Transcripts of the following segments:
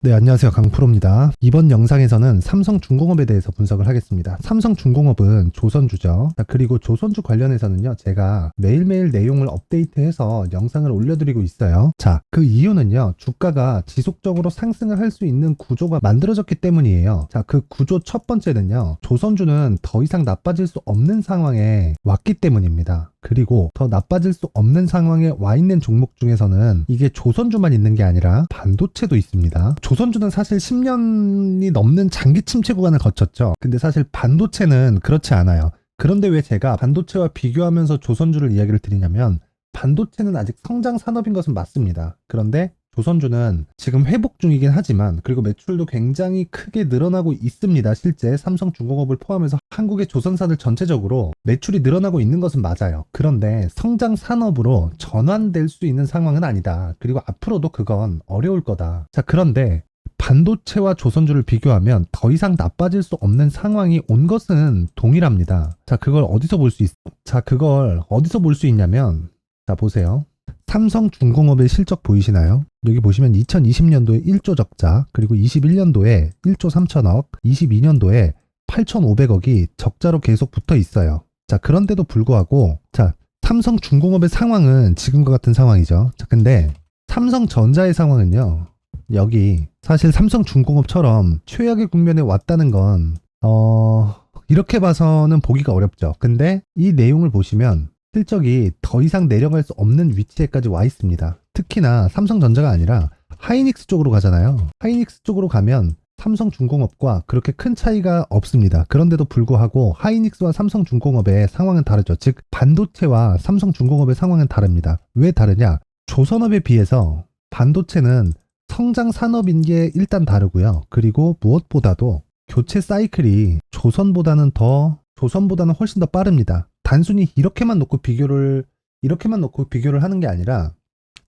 네, 안녕하세요. 강프로입니다. 이번 영상에서는 삼성중공업에 대해서 분석을 하겠습니다. 삼성중공업은 조선주죠. 그리고 조선주 관련해서는요, 제가 매일매일 내용을 업데이트해서 영상을 올려드리고 있어요. 자, 그 이유는요, 주가가 지속적으로 상승을 할 수 있는 구조가 만들어졌기 때문이에요. 자, 그 구조 첫 번째는요, 조선주는 더 이상 나빠질 수 없는 상황에 왔기 때문입니다. 그리고 더 나빠질 수 없는 상황에 와 있는 종목 중에서는 이게 조선주만 있는 게 아니라 반도체도 있습니다. 조선주는 사실 10년이 넘는 장기 침체 구간을 거쳤죠. 근데 사실 반도체는 그렇지 않아요. 그런데 왜 제가 반도체와 비교하면서 조선주를 이야기를 드리냐면, 반도체는 아직 성장 산업인 것은 맞습니다. 그런데 조선주는 지금 회복 중이긴 하지만, 그리고 매출도 굉장히 크게 늘어나고 있습니다. 실제 삼성중공업을 포함해서 한국의 조선사들 전체적으로 매출이 늘어나고 있는 것은 맞아요. 그런데 성장 산업으로 전환될 수 있는 상황은 아니다. 그리고 앞으로도 그건 어려울 거다. 자, 그런데 반도체와 조선주를 비교하면 더 이상 나빠질 수 없는 상황이 온 것은 동일합니다. 자, 그걸 어디서 볼 수 있냐면, 자, 보세요. 삼성중공업의 실적 보이시나요? 여기 보시면 2020년도에 1조 적자, 그리고 21년도에 1조 3천억, 22년도에 8,500억이 적자로 계속 붙어 있어요. 자, 그런데도 불구하고, 자, 삼성중공업의 상황은 지금과 같은 상황이죠. 자, 근데 삼성전자의 상황은요, 여기 사실 삼성중공업처럼 최악의 국면에 왔다는 건 이렇게 봐서는 보기가 어렵죠. 근데 이 내용을 보시면 실적이 더 이상 내려갈 수 없는 위치에까지 와 있습니다. 특히나 삼성전자가 아니라 하이닉스 쪽으로 가잖아요. 하이닉스 쪽으로 가면 삼성중공업과 그렇게 큰 차이가 없습니다. 그런데도 불구하고 하이닉스와 삼성중공업의 상황은 다르죠. 즉 반도체와 삼성중공업의 상황은 다릅니다. 왜 다르냐? 조선업에 비해서 반도체는 성장 산업인 게 일단 다르고요. 그리고 무엇보다도 교체 사이클이 조선보다는 훨씬 더 빠릅니다. 단순히 이렇게만 놓고 비교를 하는 게 아니라,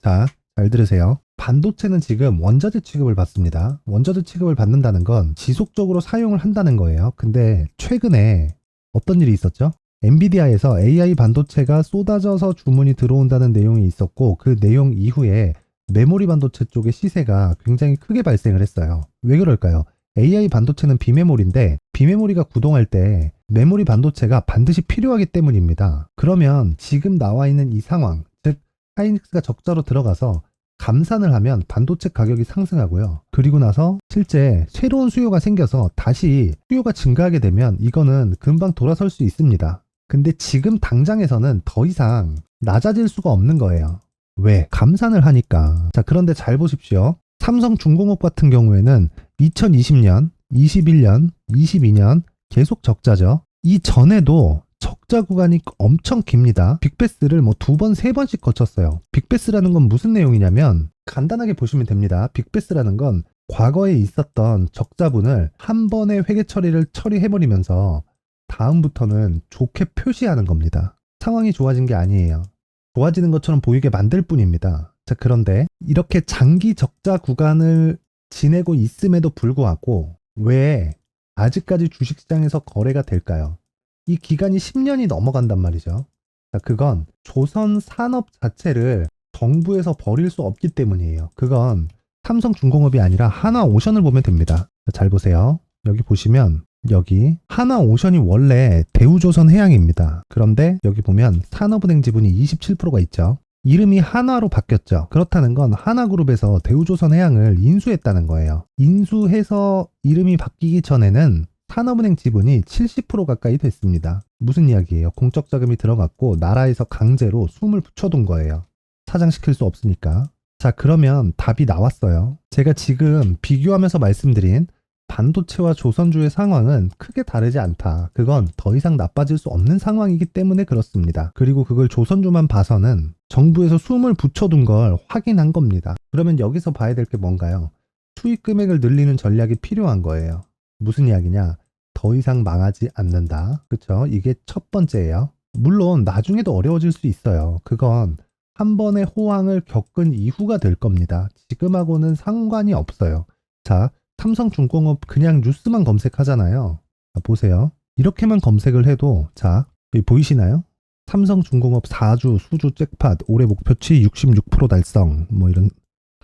자, 잘 들으세요. 반도체는 지금 원자재 취급을 받습니다. 원자재 취급을 받는다는 건 지속적으로 사용을 한다는 거예요. 근데 최근에 어떤 일이 있었죠? 엔비디아에서 AI 반도체가 쏟아져서 주문이 들어온다는 내용이 있었고, 그 내용 이후에 메모리 반도체 쪽의 시세가 굉장히 크게 발생을 했어요. 왜 그럴까요? AI 반도체는 비메모리인데, 비메모리가 구동할 때 메모리 반도체가 반드시 필요하기 때문입니다. 그러면 지금 나와 있는 이 상황, 즉 하이닉스가 적자로 들어가서 감산을 하면 반도체 가격이 상승하고요. 그리고 나서 실제 새로운 수요가 생겨서 다시 수요가 증가하게 되면 이거는 금방 돌아설 수 있습니다. 근데 지금 당장에서는 더 이상 낮아질 수가 없는 거예요. 왜? 감산을 하니까. 자, 그런데 잘 보십시오. 삼성중공업 같은 경우에는 2020년, 21년, 22년 계속 적자죠. 이 전에도 적자 구간이 엄청 깁니다. 빅베스를 뭐 2번, 3번씩 거쳤어요. 빅베스라는 건 무슨 내용이냐면, 간단하게 보시면 됩니다. 빅베스라는 건 과거에 있었던 적자분을 한 번에 회계 처리를 처리해버리면서 다음부터는 좋게 표시하는 겁니다. 상황이 좋아진 게 아니에요. 좋아지는 것처럼 보이게 만들 뿐입니다. 자, 그런데 이렇게 장기 적자 구간을 지내고 있음에도 불구하고 왜 아직까지 주식시장에서 거래가 될까요? 이 기간이 10년이 넘어간단 말이죠. 자, 그건 조선 산업 자체를 정부에서 버릴 수 없기 때문이에요. 그건 삼성중공업이 아니라 하나오션을 보면 됩니다. 자, 잘 보세요. 여기 보시면 여기 하나오션이 원래 대우조선해양입니다. 그런데 여기 보면 산업은행 지분이 27%가 있죠. 이름이 한화로 바뀌었죠. 그렇다는 건 하나그룹에서 대우조선해양을 인수했다는 거예요. 인수해서 이름이 바뀌기 전에는 산업은행 지분이 70% 가까이 됐습니다. 무슨 이야기예요? 공적 자금이 들어갔고 나라에서 강제로 숨을 붙여둔 거예요. 사장시킬 수 없으니까. 자, 그러면 답이 나왔어요. 제가 지금 비교하면서 말씀드린 반도체와 조선주의 상황은 크게 다르지 않다. 그건 더 이상 나빠질 수 없는 상황이기 때문에 그렇습니다. 그리고 그걸 조선주만 봐서는 정부에서 숨을 붙여둔 걸 확인한 겁니다. 그러면 여기서 봐야 될 게 뭔가요? 수익 금액을 늘리는 전략이 필요한 거예요. 무슨 이야기냐? 더 이상 망하지 않는다. 그쵸? 이게 첫 번째예요. 물론 나중에도 어려워질 수 있어요. 그건 한 번의 호황을 겪은 이후가 될 겁니다. 지금하고는 상관이 없어요. 자, 삼성중공업 그냥 뉴스만 검색하잖아요. 자, 보세요. 이렇게만 검색을 해도, 자, 여기 보이시나요? 삼성중공업 4주 수주 잭팟 올해 목표치 66% 달성, 뭐 이런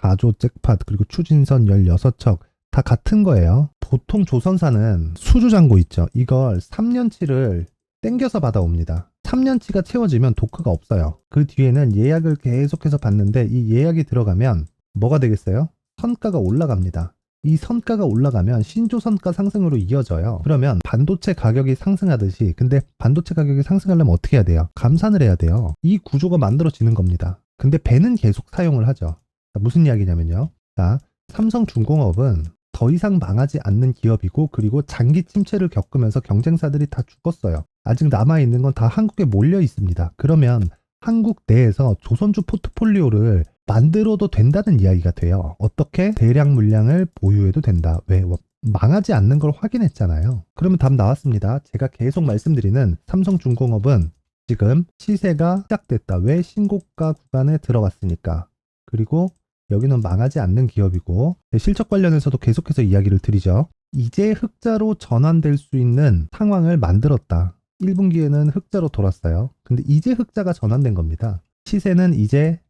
가조 잭팟 그리고 추진선 16척 다 같은 거예요. 보통 조선사는 수주잔고 있죠. 이걸 3년치를 땡겨서 받아옵니다. 3년치가 채워지면 도크가 없어요. 그 뒤에는 예약을 계속해서 받는데 이 예약이 들어가면 뭐가 되겠어요? 선가가 올라갑니다. 이 선가가 올라가면 신조선가 상승으로 이어져요. 그러면 반도체 가격이 상승하듯이, 근데 반도체 가격이 상승하려면 어떻게 해야 돼요? 감산을 해야 돼요. 이 구조가 만들어지는 겁니다. 근데 배는 계속 사용을 하죠. 자, 무슨 이야기냐면요. 자, 삼성중공업은 더 이상 망하지 않는 기업이고, 그리고 장기 침체를 겪으면서 경쟁사들이 다 죽었어요. 아직 남아있는 건 다 한국에 몰려 있습니다. 그러면 한국 내에서 조선주 포트폴리오를 만들어도 된다는 이야기가 돼요. 어떻게? 대량 물량을 보유해도 된다. 왜? 망하지 않는 걸 확인했잖아요. 그러면 답 나왔습니다. 제가 계속 말씀드리는 삼성중공업은 지금 시세가 시작됐다. 왜? 신고가 구간에 들어갔으니까. 그리고 여기는 망하지 않는 기업이고, 실적 관련해서도 계속해서 이야기를 드리죠. 이제 흑자로 전환될 수 있는 상황을 만들었다. 1분기에는 흑자로 돌았어요. 근데 이제 흑자가 전환된 겁니다. 시세는 이제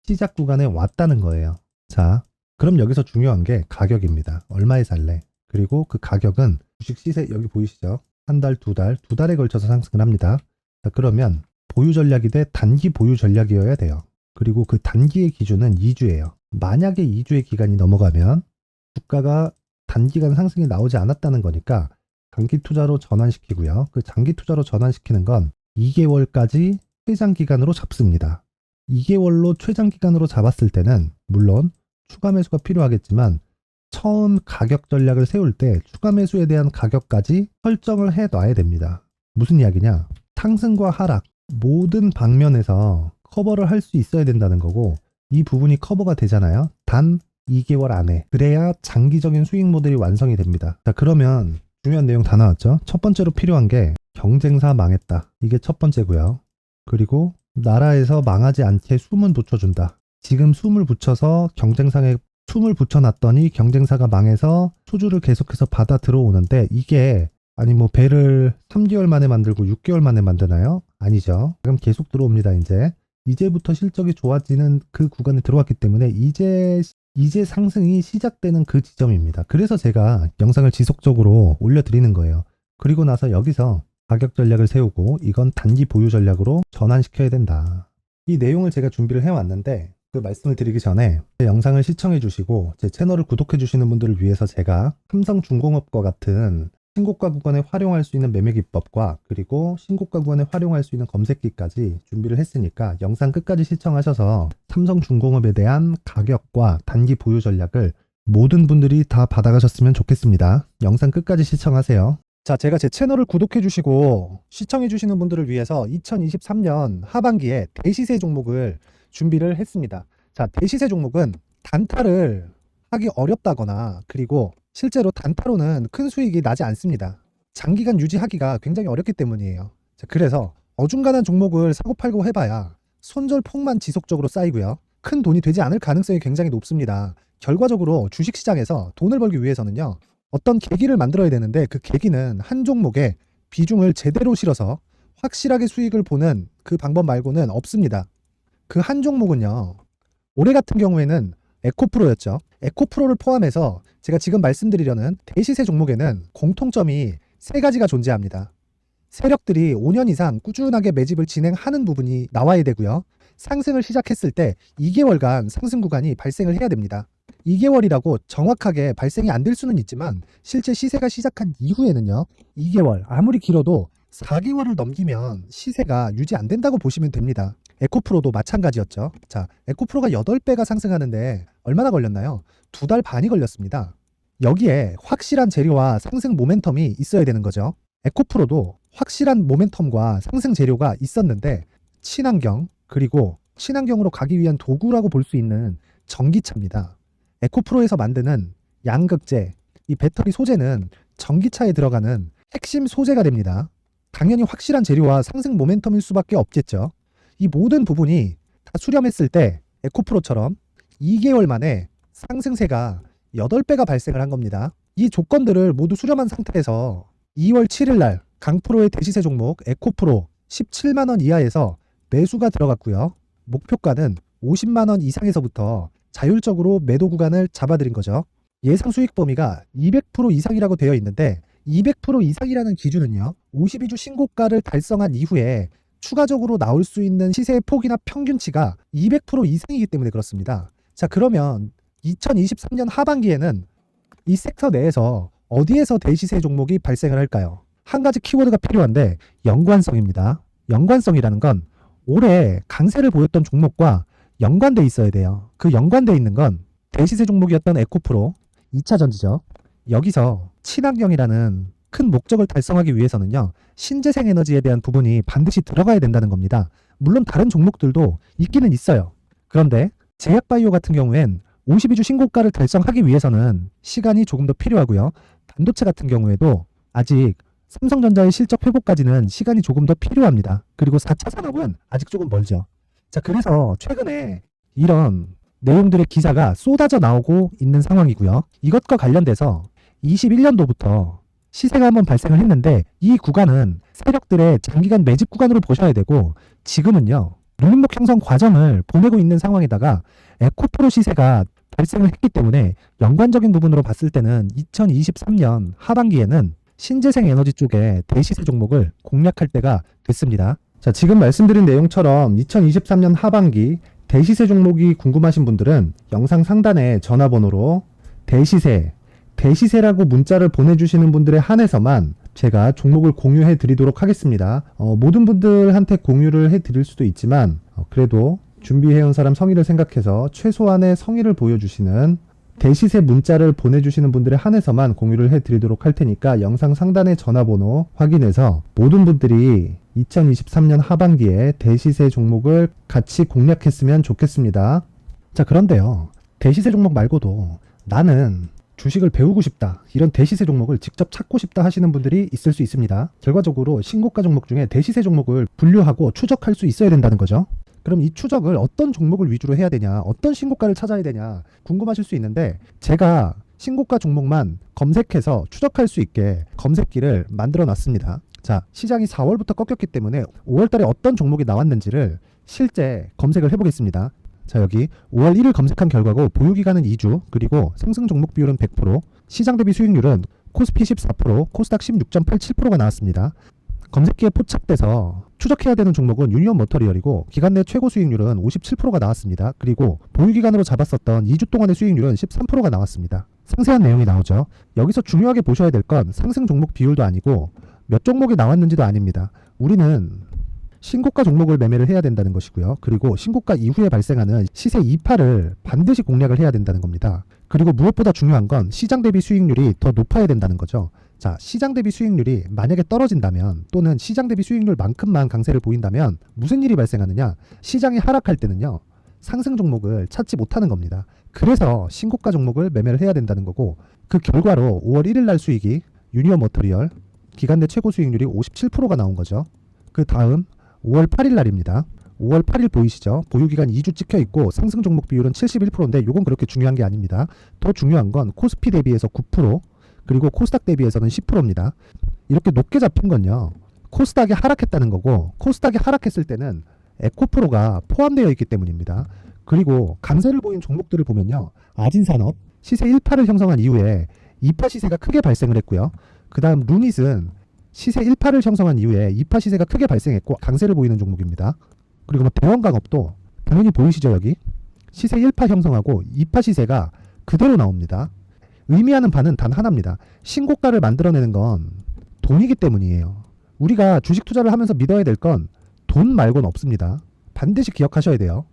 시작 구간에 왔다는 거예요. 자, 그럼 여기서 중요한 게 가격입니다. 얼마에 살래? 그리고 그 가격은 주식 시세 여기 보이시죠? 한 달, 두 달에 걸쳐서 상승을 합니다. 자, 그러면 보유 전략이 돼 단기 보유 전략이어야 돼요. 그리고 그 단기의 기준은 2주예요. 만약에 2주의 기간이 넘어가면 주가가 단기간 상승이 나오지 않았다는 거니까 장기 투자로 전환시키고요. 그 장기 투자로 전환시키는 건 2개월까지 최장 기간으로 잡습니다. 2개월로 최장 기간으로 잡았을 때는 물론 추가 매수가 필요하겠지만 처음 가격 전략을 세울 때 추가 매수에 대한 가격까지 설정을 해 놔야 됩니다. 무슨 이야기냐? 상승과 하락 모든 방면에서 커버를 할 수 있어야 된다는 거고, 이 부분이 커버가 되잖아요. 단 2개월 안에. 그래야 장기적인 수익 모델이 완성이 됩니다. 자, 그러면 중요한 내용 다 나왔죠? 첫 번째로 필요한 게 경쟁사 망했다. 이게 첫 번째고요. 그리고 나라에서 망하지 않게 숨은 붙여준다. 지금 숨을 붙여서 경쟁사에 숨을 붙여놨더니 경쟁사가 망해서 수주를 계속해서 받아 들어오는데, 이게 아니 뭐 배를 3개월 만에 만들고 6개월 만에 만드나요? 아니죠. 그럼 계속 들어옵니다. 이제부터 실적이 좋아지는 그 구간에 들어왔기 때문에 이제 상승이 시작되는 그 지점입니다. 그래서 제가 영상을 지속적으로 올려드리는 거예요. 그리고 나서 여기서 가격 전략을 세우고 이건 단기 보유 전략으로 전환시켜야 된다. 이 내용을 제가 준비를 해왔는데, 그 말씀을 드리기 전에 제 영상을 시청해 주시고 제 채널을 구독해 주시는 분들을 위해서 제가 삼성중공업과 같은 신고가 구간에 활용할 수 있는 매매 기법과 그리고 신고가 구간에 활용할 수 있는 검색기까지 준비를 했으니까 영상 끝까지 시청하셔서 삼성중공업에 대한 가격과 단기 보유 전략을 모든 분들이 다 받아가셨으면 좋겠습니다. 영상 끝까지 시청하세요. 자, 제가 제 채널을 구독해 주시고 시청해 주시는 분들을 위해서 2023년 하반기에 대시세 종목을 준비를 했습니다. 자, 대시세 종목은 단타를 하기 어렵다거나 그리고 실제로 단타로는 큰 수익이 나지 않습니다. 장기간 유지하기가 굉장히 어렵기 때문이에요. 자, 그래서 어중간한 종목을 사고팔고 해봐야 손절폭만 지속적으로 쌓이고요. 큰 돈이 되지 않을 가능성이 굉장히 높습니다. 결과적으로 주식시장에서 돈을 벌기 위해서는요, 어떤 계기를 만들어야 되는데 그 계기는 한 종목에 비중을 제대로 실어서 확실하게 수익을 보는 그 방법 말고는 없습니다. 그 한 종목은요, 올해 같은 경우에는 에코프로였죠. 에코프로를 포함해서 제가 지금 말씀드리려는 대시세 종목에는 공통점이 3가지가 존재합니다. 세력들이 5년 이상 꾸준하게 매집을 진행하는 부분이 나와야 되고요. 상승을 시작했을 때 2개월간 상승 구간이 발생을 해야 됩니다. 2개월이라고 정확하게 발생이 안 될 수는 있지만 실제 시세가 시작한 이후에는요, 2개월, 아무리 길어도 4개월을 넘기면 시세가 유지 안 된다고 보시면 됩니다. 에코프로도 마찬가지였죠. 자, 에코프로가 8배가 상승하는데 얼마나 걸렸나요? 2달 반이 걸렸습니다. 여기에 확실한 재료와 상승 모멘텀이 있어야 되는 거죠. 에코프로도 확실한 모멘텀과 상승 재료가 있었는데 친환경, 그리고 친환경으로 가기 위한 도구라고 볼 수 있는 전기차입니다. 에코프로에서 만드는 양극재, 이 배터리 소재는 전기차에 들어가는 핵심 소재가 됩니다. 당연히 확실한 재료와 상승 모멘텀일 수밖에 없겠죠. 이 모든 부분이 다 수렴했을 때 에코프로처럼 2개월 만에 상승세가 8배가 발생을 한 겁니다. 이 조건들을 모두 수렴한 상태에서 2월 7일 날 강프로의 대시세 종목 에코프로 17만원 이하에서 매수가 들어갔고요. 목표가는 50만원 이상에서부터 자율적으로 매도 구간을 잡아드린 거죠. 예상 수익 범위가 200% 이상이라고 되어 있는데 200% 이상이라는 기준은요, 52주 신고가를 달성한 이후에 추가적으로 나올 수 있는 시세의 폭이나 평균치가 200% 이상이기 때문에 그렇습니다. 자, 그러면 2023년 하반기에는 이 섹터 내에서 어디에서 대시세 종목이 발생을 할까요? 한 가지 키워드가 필요한데 연관성입니다. 연관성이라는 건 올해 강세를 보였던 종목과 연관돼 있어야 돼요. 그 연관돼 있는 건 대시세 종목이었던 에코프로 2차 전지죠. 여기서 친환경이라는 큰 목적을 달성하기 위해서는요, 신재생 에너지에 대한 부분이 반드시 들어가야 된다는 겁니다. 물론 다른 종목들도 있기는 있어요. 그런데 제약바이오 같은 경우엔 52주 신고가를 달성하기 위해서는 시간이 조금 더 필요하고요. 반도체 같은 경우에도 아직 삼성전자의 실적 회복까지는 시간이 조금 더 필요합니다. 그리고 4차 산업은 아직 조금 멀죠. 자, 그래서 최근에 이런 내용들의 기사가 쏟아져 나오고 있는 상황이고요. 이것과 관련돼서 21년도부터 시세가 한번 발생을 했는데 이 구간은 세력들의 장기간 매집 구간으로 보셔야 되고 지금은요, 눌림목 형성 과정을 보내고 있는 상황에다가 에코프로 시세가 발생을 했기 때문에 연관적인 부분으로 봤을 때는 2023년 하반기에는 신재생 에너지 쪽에 대시세 종목을 공략할 때가 됐습니다. 자, 지금 말씀드린 내용처럼 2023년 하반기 대시세 종목이 궁금하신 분들은 영상 상단에 전화번호로 대시세라고 문자를 보내주시는 분들에 한해서만 제가 종목을 공유해 드리도록 하겠습니다. 모든 분들한테 공유를 해 드릴 수도 있지만 그래도 준비해온 사람 성의를 생각해서 최소한의 성의를 보여주시는 대시세 문자를 보내주시는 분들에 한해서만 공유를 해드리도록 할 테니까 영상 상단의 전화번호 확인해서 모든 분들이 2023년 하반기에 대시세 종목을 같이 공략했으면 좋겠습니다. 자, 그런데요, 대시세 종목 말고도 나는 주식을 배우고 싶다, 이런 대시세 종목을 직접 찾고 싶다 하시는 분들이 있을 수 있습니다. 결과적으로 신고가 종목 중에 대시세 종목을 분류하고 추적할 수 있어야 된다는 거죠. 그럼 이 추적을 어떤 종목을 위주로 해야 되냐, 어떤 신고가를 찾아야 되냐 궁금하실 수 있는데 제가 신고가 종목만 검색해서 추적할 수 있게 검색기를 만들어 놨습니다. 자, 시장이 4월부터 꺾였기 때문에 5월달에 어떤 종목이 나왔는지를 실제 검색을 해보겠습니다. 자, 여기 5월 1일 검색한 결과고 보유기간은 2주, 그리고 상승 종목 비율은 100%, 시장 대비 수익률은 코스피 14%, 코스닥 16.87%가 나왔습니다. 검색기에 포착돼서 추적해야 되는 종목은 유니온 머터리얼이고 기간 내 최고 수익률은 57%가 나왔습니다. 그리고 보유기간으로 잡았었던 2주 동안의 수익률은 13%가 나왔습니다. 상세한 내용이 나오죠. 여기서 중요하게 보셔야 될 건 상승 종목 비율도 아니고 몇 종목이 나왔는지도 아닙니다. 우리는 신고가 종목을 매매를 해야 된다는 것이고요. 그리고 신고가 이후에 발생하는 시세 이파를 반드시 공략을 해야 된다는 겁니다. 그리고 무엇보다 중요한 건 시장 대비 수익률이 더 높아야 된다는 거죠. 자, 시장 대비 수익률이 만약에 떨어진다면 또는 시장 대비 수익률만큼만 강세를 보인다면 무슨 일이 발생하느냐? 시장이 하락할 때는요, 상승 종목을 찾지 못하는 겁니다. 그래서 신고가 종목을 매매를 해야 된다는 거고, 그 결과로 5월 1일 날 수익이 유니온 머터리얼 기간 내 최고 수익률이 57%가 나온 거죠. 그 다음 5월 8일 날입니다. 5월 8일 보이시죠? 보유기간 2주 찍혀 있고 상승 종목 비율은 71%인데 이건 그렇게 중요한 게 아닙니다. 더 중요한 건 코스피 대비해서 9%, 그리고 코스닥 대비해서는 10%입니다. 이렇게 높게 잡힌 건요, 코스닥이 하락했다는 거고, 코스닥이 하락했을 때는 에코프로가 포함되어 있기 때문입니다. 그리고 강세를 보인 종목들을 보면요, 아진산업 시세 1파를 형성한 이후에 2파 시세가 크게 발생을 했고요. 그 다음 루닛은 시세 1파를 형성한 이후에 2파 시세가 크게 발생했고 강세를 보이는 종목입니다. 그리고 뭐 대원강업도 당연히 보이시죠? 여기 시세 1파 형성하고 2파 시세가 그대로 나옵니다. 의미하는 바는 단 하나입니다. 신고가를 만들어내는 건 돈이기 때문이에요. 우리가 주식 투자를 하면서 믿어야 될 건 돈 말고는 없습니다. 반드시 기억하셔야 돼요.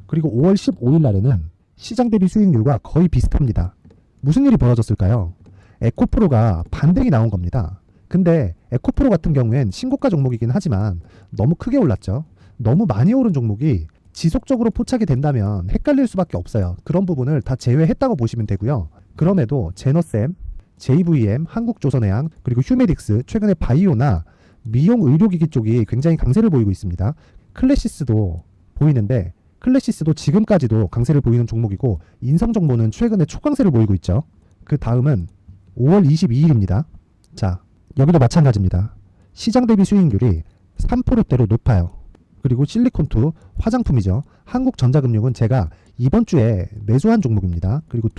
그리고 5월 15일 날에는 시장 대비 수익률과 거의 비슷합니다. 무슨 일이 벌어졌을까요? 에코프로가 반등이 나온 겁니다. 근데 에코프로 같은 경우엔 신고가 종목이긴 하지만 너무 크게 올랐죠. 너무 많이 오른 종목이 지속적으로 포착이 된다면 헷갈릴 수밖에 없어요. 그런 부분을 다 제외했다고 보시면 되고요. 그럼에도 제너셈, JVM, 한국조선해양, 그리고 휴메딕스, 최근에 바이오나 미용 의료기기 쪽이 굉장히 강세를 보이고 있습니다. 클래시스도 보이는데 클래시스도 지금까지도 강세를 보이는 종목이고 인성정보는 최근에 초강세를 보이고 있죠. 그 다음은 5월 22일입니다. 자, 여기도 마찬가지입니다. 시장 대비 수익률이 3%대로 높아요. 그리고 실리콘2 화장품이죠. 한국전자금융은 제가 이번 주에 매수한 종목입니다. 그리고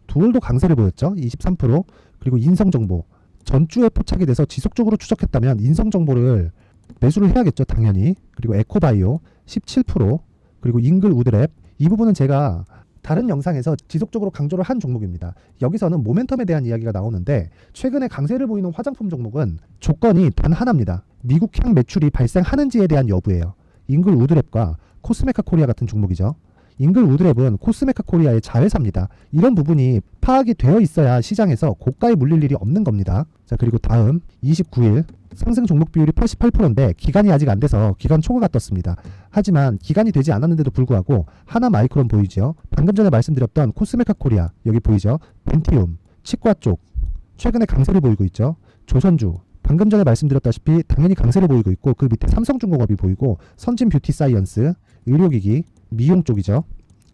두올도 강세를 보였죠. 23%. 그리고 인성정보. 전주에 포착이 돼서 지속적으로 추적했다면 인성정보를 매수를 해야겠죠. 당연히. 그리고 에코바이오 17%. 그리고 잉글우드랩. 이 부분은 제가 다른 영상에서 지속적으로 강조를 한 종목입니다. 여기서는 모멘텀에 대한 이야기가 나오는데 최근에 강세를 보이는 화장품 종목은 조건이 단 하나입니다. 미국향 매출이 발생하는지에 대한 여부예요. 잉글우드랩과 코스메카 코리아 같은 종목이죠. 잉글우드랩은 코스메카 코리아의 자회사입니다. 이런 부분이 파악이 되어 있어야 시장에서 고가에 물릴 일이 없는 겁니다. 자, 그리고 다음 29일 상승 종목 비율이 88%인데 기간이 아직 안 돼서 기간 초과가 떴습니다. 하지만 기간이 되지 않았는데도 불구하고 하나 마이크론 보이죠. 방금 전에 말씀드렸던 코스메카 코리아 여기 보이죠. 벤티움, 치과 쪽 최근에 강세를 보이고 있죠. 조선주 방금 전에 말씀드렸다시피 당연히 강세를 보이고 있고 그 밑에 삼성중공업이 보이고 선진 뷰티 사이언스, 의료기기, 미용 쪽이죠.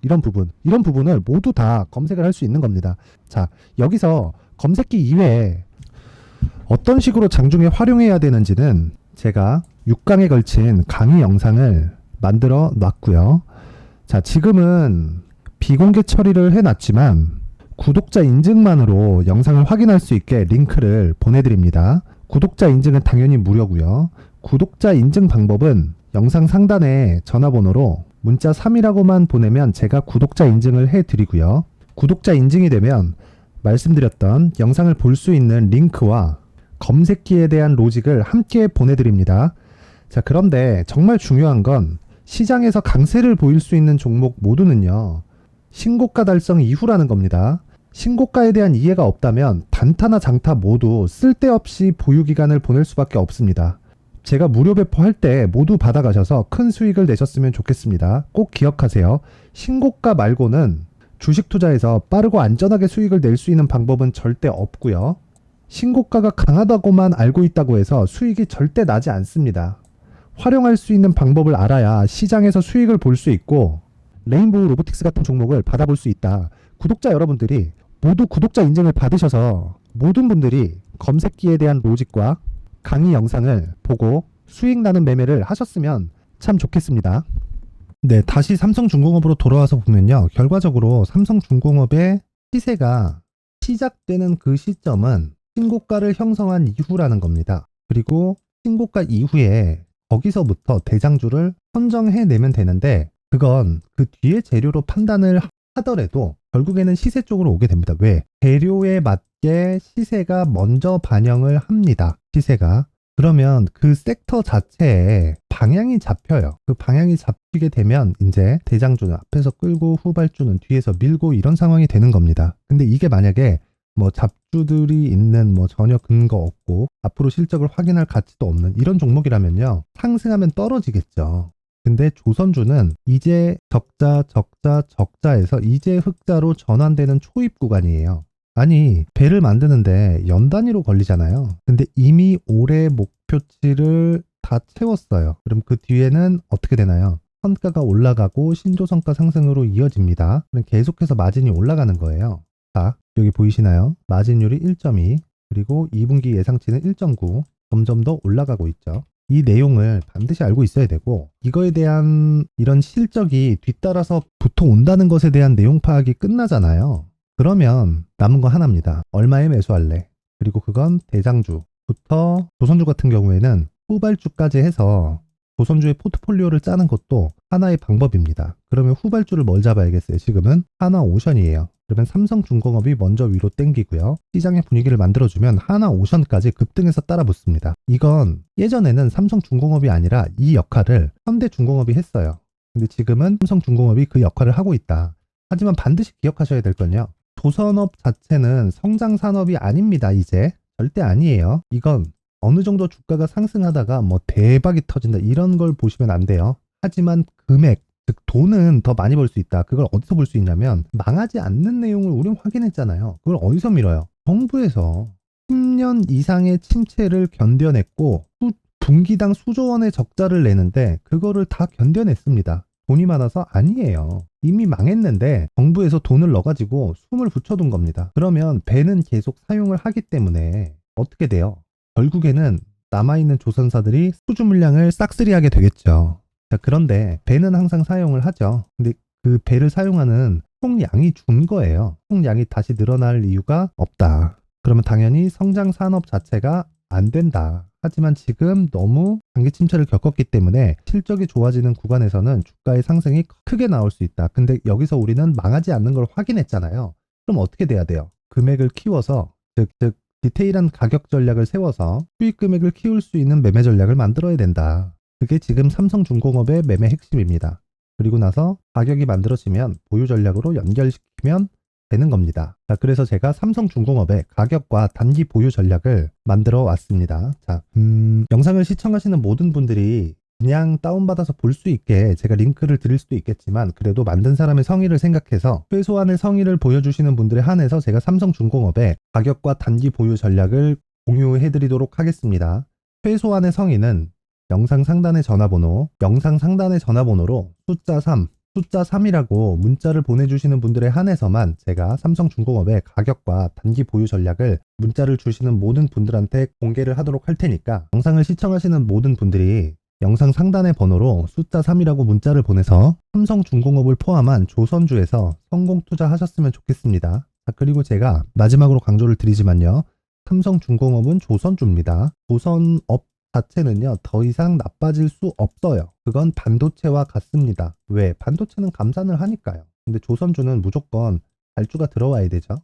이런 부분을 모두 다 검색을 할 수 있는 겁니다. 자, 여기서 검색기 이외에 어떤 식으로 장중에 활용해야 되는지는 제가 6강에 걸친 강의 영상을 만들어 놨고요. 자, 지금은 비공개 처리를 해놨지만 구독자 인증만으로 영상을 확인할 수 있게 링크를 보내드립니다. 구독자 인증은 당연히 무료고요. 구독자 인증 방법은 영상 상단에 전화번호로 문자 3이라고만 보내면 제가 구독자 인증을 해드리고요. 구독자 인증이 되면 말씀드렸던 영상을 볼 수 있는 링크와 검색기에 대한 로직을 함께 보내드립니다. 자, 그런데 정말 중요한 건 시장에서 강세를 보일 수 있는 종목 모두는요. 신고가 달성 이후라는 겁니다. 신고가에 대한 이해가 없다면 단타나 장타 모두 쓸데없이 보유기간을 보낼 수밖에 없습니다. 제가 무료 배포할 때 모두 받아가셔서 큰 수익을 내셨으면 좋겠습니다. 꼭 기억하세요. 신고가 말고는 주식 투자에서 빠르고 안전하게 수익을 낼 수 있는 방법은 절대 없고요. 신고가가 강하다고만 알고 있다고 해서 수익이 절대 나지 않습니다. 활용할 수 있는 방법을 알아야 시장에서 수익을 볼 수 있고 레인보우 로보틱스 같은 종목을 받아볼 수 있다. 구독자 여러분들이 모두 구독자 인증을 받으셔서 모든 분들이 검색기에 대한 로직과 강의 영상을 보고 수익 나는 매매를 하셨으면 참 좋겠습니다. 네, 다시 삼성중공업으로 돌아와서 보면요. 결과적으로 삼성중공업의 시세가 시작되는 그 시점은 신고가를 형성한 이후라는 겁니다. 그리고 신고가 이후에 거기서부터 대장주를 선정해내면 되는데 그건 그 뒤에 재료로 판단을 하더라도 결국에는 시세 쪽으로 오게 됩니다. 왜? 재료에 맞게 시세가 먼저 반영을 합니다. 시세가. 그러면 그 섹터 자체에 방향이 잡혀요. 그 방향이 잡히게 되면 이제 대장주는 앞에서 끌고 후발주는 뒤에서 밀고 이런 상황이 되는 겁니다. 근데 이게 만약에 뭐 잡주들이 있는 뭐 전혀 근거 없고 앞으로 실적을 확인할 가치도 없는 이런 종목이라면요. 상승하면 떨어지겠죠. 근데 조선주는 이제 적자에서 이제 흑자로 전환되는 초입 구간이에요. 아니, 배를 만드는데 연 단위로 걸리잖아요. 근데 이미 올해 목표치를 다 채웠어요. 그럼 그 뒤에는 어떻게 되나요? 선가가 올라가고 신조선가 상승으로 이어집니다. 그럼 계속해서 마진이 올라가는 거예요. 자, 여기 보이시나요? 마진율이 1.2 그리고 2분기 예상치는 1.9 점점 더 올라가고 있죠. 이 내용을 반드시 알고 있어야 되고 이거에 대한 이런 실적이 뒤따라서 보통 온다는 것에 대한 내용 파악이 끝나잖아요. 그러면 남은 거 하나입니다. 얼마에 매수할래? 그리고 그건 대장주부터 조선주 같은 경우에는 후발주까지 해서 조선주의 포트폴리오를 짜는 것도 하나의 방법입니다. 그러면 후발주를 뭘 잡아야겠어요? 지금은 하나오션이에요. 그러면 삼성중공업이 먼저 위로 땡기고요. 시장의 분위기를 만들어주면 하나오션까지 급등해서 따라 붙습니다. 이건 예전에는 삼성중공업이 아니라 이 역할을 현대중공업이 했어요. 근데 지금은 삼성중공업이 그 역할을 하고 있다. 하지만 반드시 기억하셔야 될 건요. 조선업 자체는 성장산업이 아닙니다. 이제 절대 아니에요. 이건 어느 정도 주가가 상승하다가 뭐 대박이 터진다 이런 걸 보시면 안 돼요. 하지만 금액, 즉 돈은 더 많이 벌 수 있다. 그걸 어디서 볼 수 있냐면 망하지 않는 내용을 우린 확인했잖아요. 그걸 어디서 밀어요? 정부에서 10년 이상의 침체를 견뎌냈고 분기당 수조 원의 적자를 내는데 그거를 다 견뎌냈습니다. 돈이 많아서 아니에요. 이미 망했는데 정부에서 돈을 넣어가지고 숨을 붙여둔 겁니다. 그러면 배는 계속 사용을 하기 때문에 어떻게 돼요? 결국에는 남아있는 조선사들이 수주 물량을 싹쓸이하게 되겠죠. 자, 그런데 배는 항상 사용을 하죠. 근데 그 배를 사용하는 총량이 준 거예요. 총량이 다시 늘어날 이유가 없다. 그러면 당연히 성장 산업 자체가 안 된다. 하지만 지금 너무 단기 침체를 겪었기 때문에 실적이 좋아지는 구간에서는 주가의 상승이 크게 나올 수 있다. 근데 여기서 우리는 망하지 않는 걸 확인했잖아요. 그럼 어떻게 돼야 돼요? 금액을 키워서 즉 디테일한 가격 전략을 세워서 수익 금액을 키울 수 있는 매매 전략을 만들어야 된다. 그게 지금 삼성중공업의 매매 핵심입니다. 그리고 나서 가격이 만들어지면 보유 전략으로 연결시키면 되는 겁니다. 자, 그래서 제가 삼성중공업의 가격과 단기 보유 전략을 만들어 왔습니다. 자, 영상을 시청하시는 모든 분들이 그냥 다운받아서 볼 수 있게 제가 링크를 드릴 수도 있겠지만 그래도 만든 사람의 성의를 생각해서 최소한의 성의를 보여주시는 분들에 한해서 제가 삼성중공업의 가격과 단기 보유 전략을 공유해 드리도록 하겠습니다. 최소한의 성의는 영상 상단의 전화번호로 숫자 3이라고 문자를 보내주시는 분들에 한해서만 제가 삼성중공업의 가격과 단기 보유 전략을 문자를 주시는 모든 분들한테 공개를 하도록 할 테니까 영상을 시청하시는 모든 분들이 영상 상단의 번호로 숫자 3이라고 문자를 보내서 삼성중공업을 포함한 조선주에서 성공 투자하셨으면 좋겠습니다. 자, 그리고 제가 마지막으로 강조를 드리지만요. 삼성중공업은 조선주입니다. 조선업 자체는요, 더 이상 나빠질 수 없어요. 그건 반도체와 같습니다. 왜? 반도체는 감산을 하니까요. 근데 조선주는 무조건 발주가 들어와야 되죠.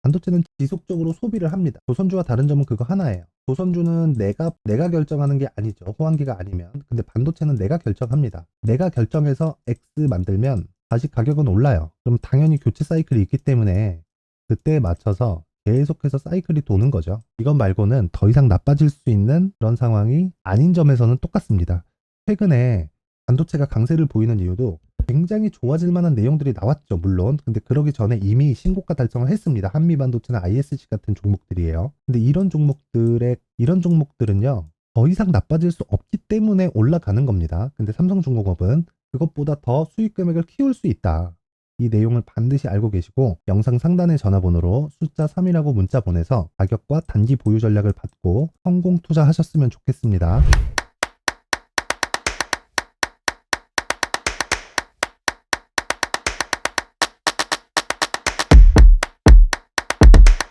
반도체는 지속적으로 소비를 합니다. 조선주와 다른 점은 그거 하나예요. 조선주는 내가 결정하는 게 아니죠. 호황기가 아니면. 근데 반도체는 내가 결정합니다. 내가 결정해서 X 만들면 다시 가격은 올라요. 그럼 당연히 교체 사이클이 있기 때문에 그때에 맞춰서 계속해서 사이클이 도는 거죠. 이것 말고는 더 이상 나빠질 수 있는 그런 상황이 아닌 점에서는 똑같습니다. 최근에 반도체가 강세를 보이는 이유도 굉장히 좋아질 만한 내용들이 나왔죠. 물론. 근데 그러기 전에 이미 신고가 달성을 했습니다. 한미반도체나 ISC 같은 종목들이에요. 근데 이런 종목들은요. 더 이상 나빠질 수 없기 때문에 올라가는 겁니다. 근데 삼성중공업은 그것보다 더 수익 금액을 키울 수 있다. 이 내용을 반드시 알고 계시고 영상 상단의 전화번호로 숫자 3이라고 문자 보내서 가격과 단기 보유 전략을 받고 성공 투자하셨으면 좋겠습니다.